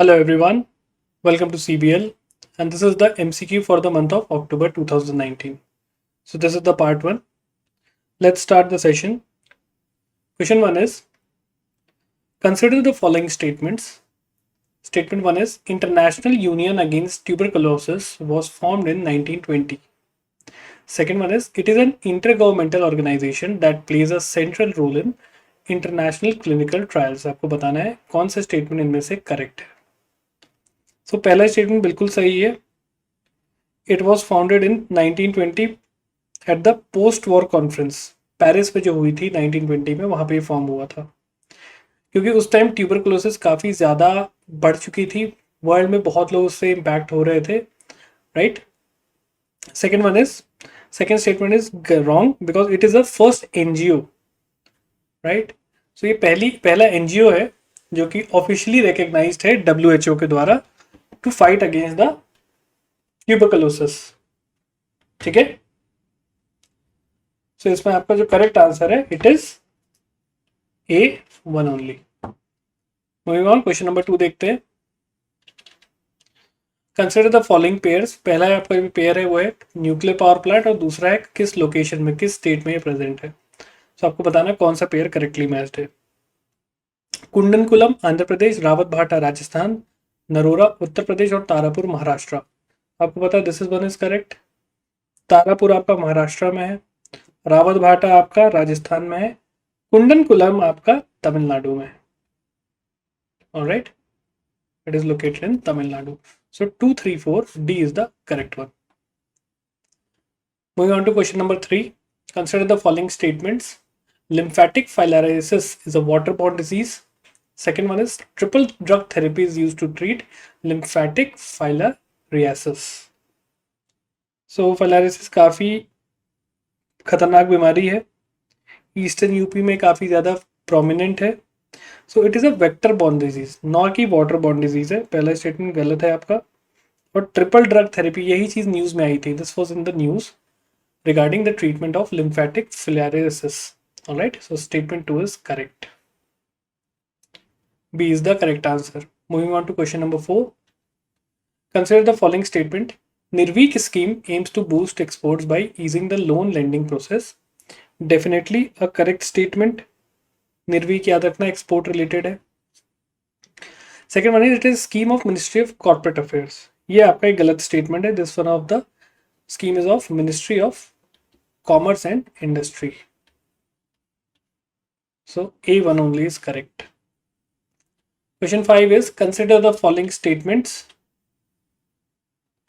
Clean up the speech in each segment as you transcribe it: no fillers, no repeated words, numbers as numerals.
Hello everyone, welcome to CBL, and this is the MCQ for the month of October 2019. So this is the part 1. Let's start the session. Question 1 is, consider the following statements. Statement 1 is, International Union Against Tuberculosis was formed in 1920. Second one is, it is an intergovernmental organization that plays a central role in international clinical trials. आपको बताना है कौन सा statement इनमें से correct है. सो पहला statement बिल्कुल सही है. It was founded in 1920 at the post war conference. Paris में जो हुई थी 1920 में, वहां पे फॉर्म हुआ था क्योंकि उस टाइम ट्यूबरकुलोसिस काफ़ी ज़्यादा बढ़ चुकी थी. वर्ल्ड में बहुत लोग उससे इम्पैक्ट हो रहे थे. Right. Second one is, second statement is wrong because it is the first NGO. Right. So ये पहला एनजीओ है जो कि ऑफिशियली रिकग्नाइज्ड है WHO के द्वारा to fight against the tuberculosis. ठीक है. सो इसमें आपका जो करेक्ट आंसर है it is A1 only. Moving on, question number 2 देखते हैं. Consider the following pairs. पहला है आपका पेयर है वो है न्यूक्लियर पावर प्लांट और दूसरा है किस लोकेशन में, किस स्टेट में ये प्रेजेंट है. सो आपको बताना है कौन सा पेयर करेक्टली मैच्ड है. कुंडनकुलम आंध्र प्रदेश, रावत भाटा राजस्थान, नरोरा उत्तर प्रदेश और तारापुर महाराष्ट्र. आपको पता है this is one is correct. Tarapur आपका महाराष्ट्र में है, रावत भाटा आपका राजस्थान में है, कुंडनकुलम आपका तमिलनाडु में है. Alright, it is located in Tamil Nadu. So 2, 3, 4, D is the correct one. Moving on to question number 3. Consider the following statements. Lymphatic filariasis is a waterborne disease. Second one is triple drug therapy is used to treat lymphatic filariasis. So filariasis काफ़ी खतरनाक बीमारी है. Eastern UP में काफ़ी ज़्यादा prominent है. So it is a vector borne disease, not की water borne disease है. पहला स्टेटमेंट गलत है आपका. और ट्रिपल ड्रग थेरेपी, यही चीज़ न्यूज़ में आई थी. This was in the news regarding the treatment of lymphatic filariasis. Alright, so statement 2 is correct. B is the correct answer. Moving on to question number 4. Consider the following statement. Nirvik scheme aims to boost exports by easing the loan lending process. Definitely a correct statement. Nirvik याद रखना, export related है. Second one is it is scheme of ministry of corporate affairs. ये आपका एक गलत statement है. This one of the scheme is of ministry of commerce and industry. So A1 only is correct. Question 5 is consider the following statements.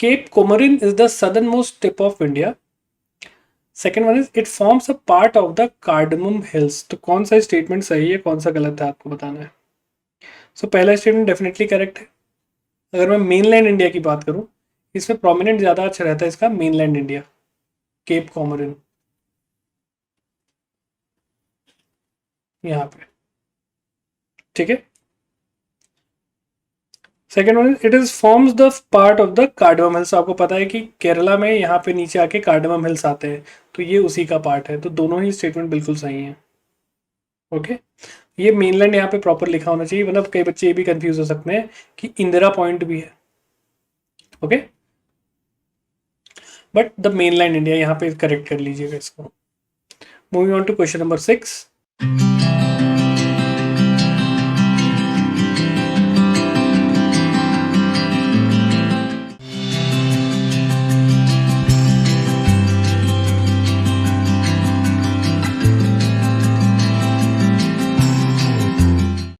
Cape Comorin is the southern most tip of India. Second one is it forms a part of the cardamom hills. तो कौन सा statement सही है, कौन सा गलत है, आपको बताना है. सो पहला स्टेटमेंट डेफिनेटली करेक्ट है. अगर मैं मेनलैंड इंडिया की बात करूं, इसमें प्रोमिनेंट ज़्यादा अच्छा रहता है इसका मेनलैंड इंडिया, केप कोमोरिन यहाँ पे. ठीक है. Second one it is forms the part of the cardamom hills. आपको पता है कि केरला में यहाँ पे नीचे आके कार्डमम हिल्स आते हैं, तो ये उसी का पार्ट है. तो दोनों ही स्टेटमेंट बिल्कुल सही है. ओके. ये मेनलैंड यहाँ पे प्रॉपर लिखा होना चाहिए, वरना कई बच्चे ये भी कंफ्यूज हो सकते हैं कि इंदिरा पॉइंट भी है. Okay, but the mainland India यहाँ पे करेक्ट कर लीजिएगा इसको. Moving on to question number 6.